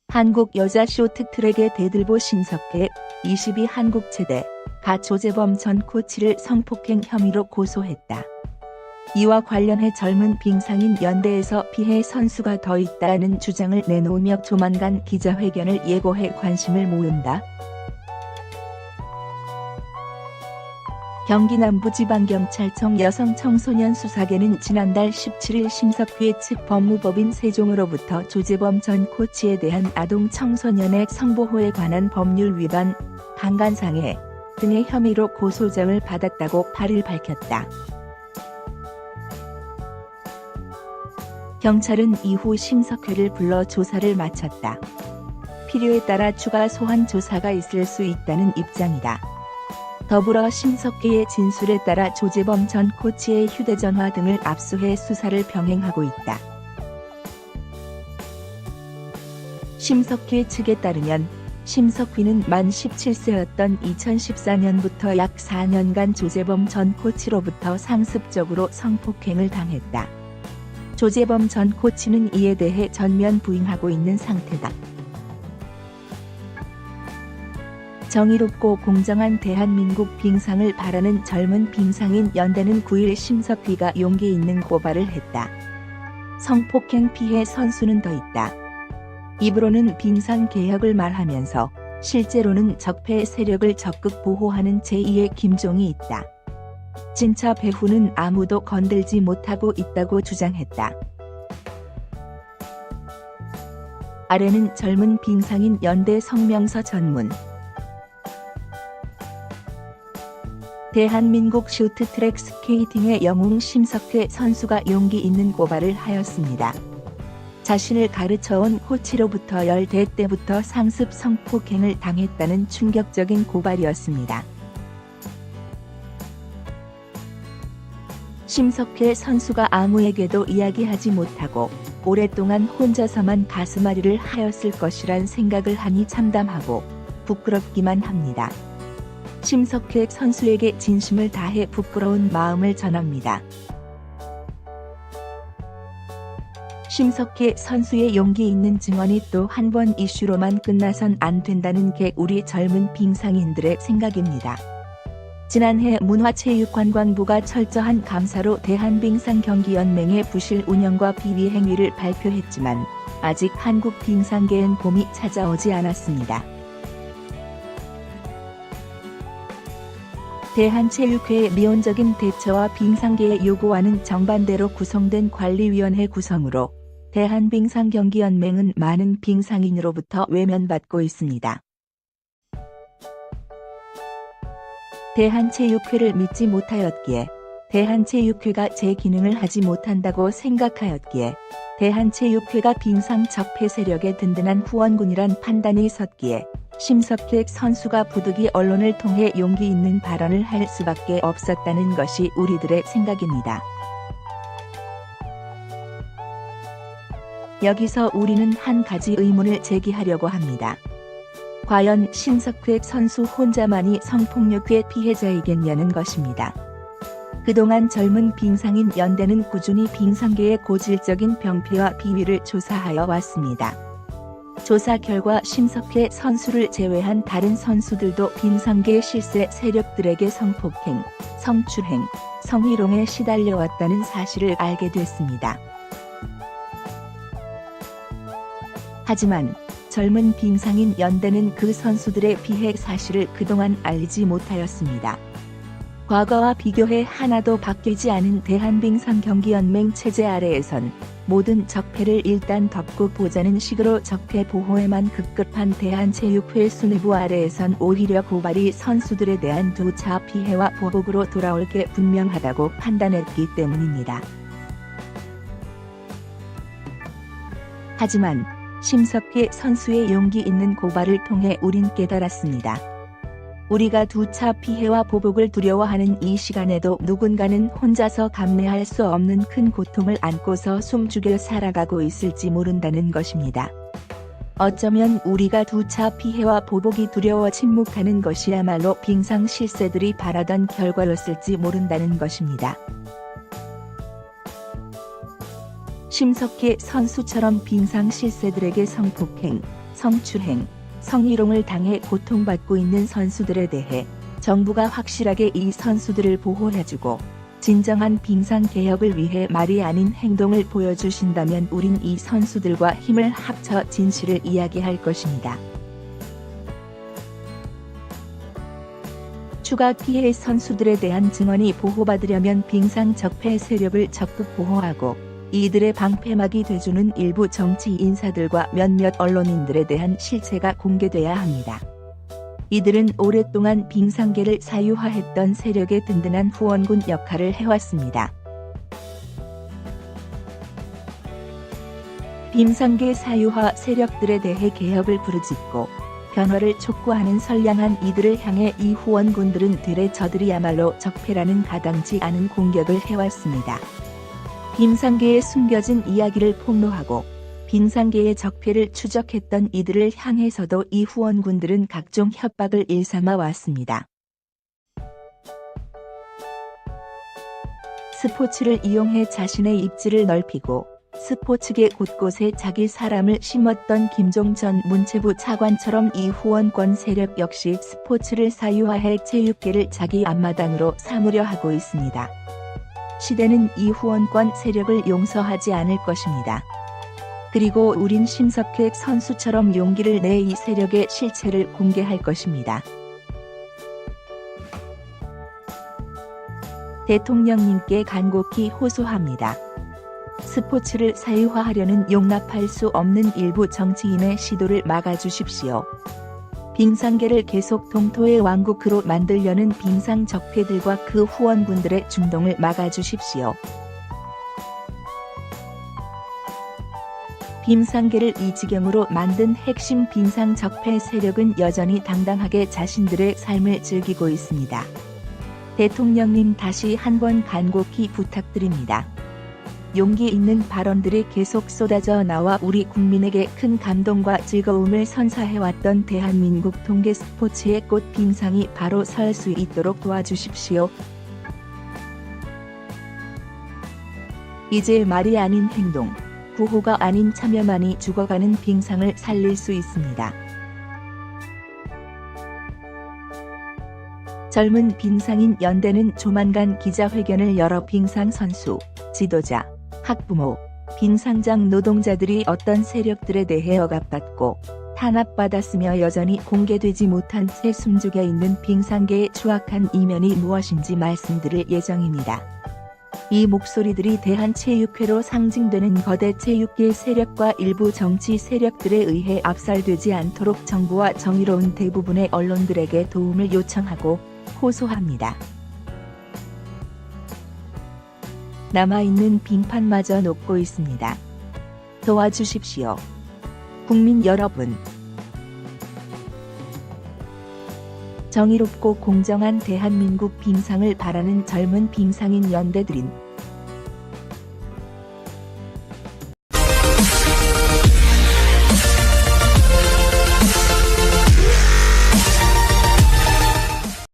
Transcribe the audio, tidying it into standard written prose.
한국 여자 쇼트트랙의 대들보 심석회 22 한국체대 가 조재범 전 코치를 성폭행 혐의로 고소했다. 이와 관련해 젊은 빙상인 연대에서 피해 선수가 더 있다는 주장을 내놓으며 조만간 기자회견을 예고해 관심을 모은다. 경기 남부지방경찰청 여성청소년수사계는 지난달 17일 심석회 측 법무법인 세종으로부터 조재범 전 코치에 대한 아동 청소년의 성보호에 관한 법률 위반, 강간상해 등의 혐의로 고소장을 받았다고 8일 밝혔다. 경찰은 이후 심석회를 불러 조사를 마쳤다. 필요에 따라 추가 소환 조사가 있을 수 있다는 입장이다. 더불어 심석회의 진술에 따라 조재범 전 코치의 휴대전화 등을 압수해 수사를 병행하고 있다. 심석회 측에 따르면 심석회는 만 17세였던 2014년부터 약 4년간 조재범 전 코치로부터 상습적으로 성폭행을 당했다. 조재범 전 코치는 이에 대해 전면 부인하고 있는 상태다. 정의롭고 공정한 대한민국 빙상을 바라는 젊은 빙상인 연대는 9일 심석회가 용기 있는 고발을 했다. 성폭행 피해 선수는 더 있다. 입으로는 빙상 개혁을 말하면서 실제로는 적폐 세력을 적극 보호하는 제2의 김종이 있다. 진짜 배후는 아무도 건들지 못하고 있다고 주장했다. 아래는 젊은 빙상인 연대 성명서 전문. 대한민국 쇼트트랙 스케이팅의 영웅 심석회 선수가 용기 있는 고발을 하였습니다. 자신을 가르쳐온 코치로부터 10대 때부터 상습 성폭행을 당했다는 충격적인 고발이었습니다. 심석회 선수가 아무에게도 이야기하지 못하고 오랫동안 혼자서만 가슴앓이를 하였을 것이란 생각을 하니 참담하고 부끄럽기만 합니다. 심석회 선수에게 진심을 다해 부끄러운 마음을 전합니다. 심석회 선수의 용기 있는 증언이 또 한 번 이슈로만 끝나선 안 된다는 게 우리 젊은 빙상인들의 생각입니다. 지난해 문화체육관광부가 철저한 감사로 대한빙상경기연맹의 부실 운영과 비위 행위를 발표했지만 아직 한국 빙상계엔 봄이 찾아오지 않았습니다. 대한체육회의 미온적인 대처와 빙상계의 요구와는 정반대로 구성된 관리위원회 구성으로 대한빙상경기연맹은 많은 빙상인으로부터 외면받고 있습니다. 대한체육회를 믿지 못하였기에, 대한체육회가 제 기능을 하지 못한다고 생각하였기에, 대한체육회가 빙상 적폐 세력의 든든한 후원군이란 판단이 섰기에 심석회 선수가 부득이 언론을 통해 용기 있는 발언을 할 수밖에 없었다는 것이 우리들의 생각입니다. 여기서 우리는 한 가지 의문을 제기하려고 합니다. 과연 심석회 선수 혼자만이 성폭력의 피해자이겠냐는 것입니다. 그동안 젊은 빙상인 연대는 꾸준히 빙상계의 고질적인 병폐와 비위를 조사하여 왔습니다. 조사 결과 심석회 선수를 제외한 다른 선수들도 빙상계 실세 세력들에게 성폭행, 성추행, 성희롱에 시달려왔다는 사실을 알게 됐습니다. 하지만 젊은 빙상인 연대는 그 선수들의 피해 사실을 그동안 알리지 못하였습니다. 과거와 비교해 하나도 바뀌지 않은 대한빙상경기연맹 체제 아래에선 모든 적폐를 일단 덮고 보자는 식으로 적폐 보호에만 급급한 대한체육회 수뇌부 아래에선 오히려 고발이 선수들에 대한 2차 피해와 보복으로 돌아올 게 분명하다고 판단했기 때문입니다. 하지만 심석회 선수의 용기 있는 고발을 통해 우린 깨달았습니다. 우리가 2차 피해와 보복을 두려워하는 이 시간에도 누군가는 혼자서 감내할 수 없는 큰 고통을 안고서 숨죽여 살아가고 있을지 모른다는 것입니다. 어쩌면 우리가 두 차 피해와 보복이 두려워 침묵하는 것이야말로 빙상 실세들이 바라던 결과였을지 모른다는 것입니다. 심석희 선수처럼 빙상 실세들에게 성폭행, 성추행, 성희롱을 당해 고통받고 있는 선수들에 대해 정부가 확실하게 이 선수들을 보호해주고 진정한 빙상 개혁을 위해 말이 아닌 행동을 보여주신다면 우린 이 선수들과 힘을 합쳐 진실을 이야기할 것입니다. 추가 피해 선수들에 대한 증언이 보호받으려면 빙상 적폐 세력을 적극 보호하고 이들의 방패막이 돼주는 일부 정치 인사들과 몇몇 언론인들에 대한 실체가 공개돼야 합니다. 이들은 오랫동안 빙상계를 사유화했던 세력의 든든한 후원군 역할을 해왔습니다. 빙상계 사유화 세력들에 대해 개혁을 부르짖고 변화를 촉구하는 선량한 이들을 향해 이 후원군들은 들에 저들이야말로 적폐라는 가당치 않은 공격을 해왔습니다. 빙상계에 숨겨진 이야기를 폭로하고 빙상계의 적폐를 추적했던 이들을 향해서도 이 후원군들은 각종 협박을 일삼아 왔습니다. 스포츠를 이용해 자신의 입지를 넓히고 스포츠계 곳곳에 자기 사람을 심었던 김종 전 문체부 차관처럼 이 후원권 세력 역시 스포츠를 사유화해 체육계를 자기 앞마당으로 삼으려 하고 있습니다. 시대는 이 후원권 세력을 용서하지 않을 것입니다. 그리고 우린 심석희 선수처럼 용기를 내 이 세력의 실체를 공개할 것입니다. 대통령님께 간곡히 호소합니다. 스포츠를 사유화하려는 용납할 수 없는 일부 정치인의 시도를 막아주십시오. 빙상계를 계속 동토의 왕국으로 만들려는 빙상 적폐들과 그 후원군들의 중동을 막아주십시오. 빙상계를 이 지경으로 만든 핵심 빙상 적폐 세력은 여전히 당당하게 자신들의 삶을 즐기고 있습니다. 대통령님 다시 한번 간곡히 부탁드립니다. 용기 있는 발언들이 계속 쏟아져 나와 우리 국민에게 큰 감동과 즐거움을 선사해왔던 대한민국 동계 스포츠의 꽃 빙상이 바로 설 수 있도록 도와주십시오. 이제 말이 아닌 행동, 구호가 아닌 참여만이 죽어가는 빙상을 살릴 수 있습니다. 젊은 빙상인 연대는 조만간 기자회견을 열어 빙상 선수, 지도자, 학부모, 빙상장 노동자들이 어떤 세력들에 대해 억압받고 탄압받았으며 여전히 공개되지 못한 채 숨죽여 있는 빙상계의 추악한 이면이 무엇인지 말씀드릴 예정입니다. 이 목소리들이 대한체육회로 상징되는 거대 체육계 세력과 일부 정치 세력들에 의해 압살되지 않도록 정부와 정의로운 대부분의 언론들에게 도움을 요청하고 호소합니다. 남아있는 빙판마저 녹고 있습니다. 도와주십시오. 국민 여러분. 정의롭고 공정한 대한민국 빙상을 바라는 젊은 빙상인 연대들인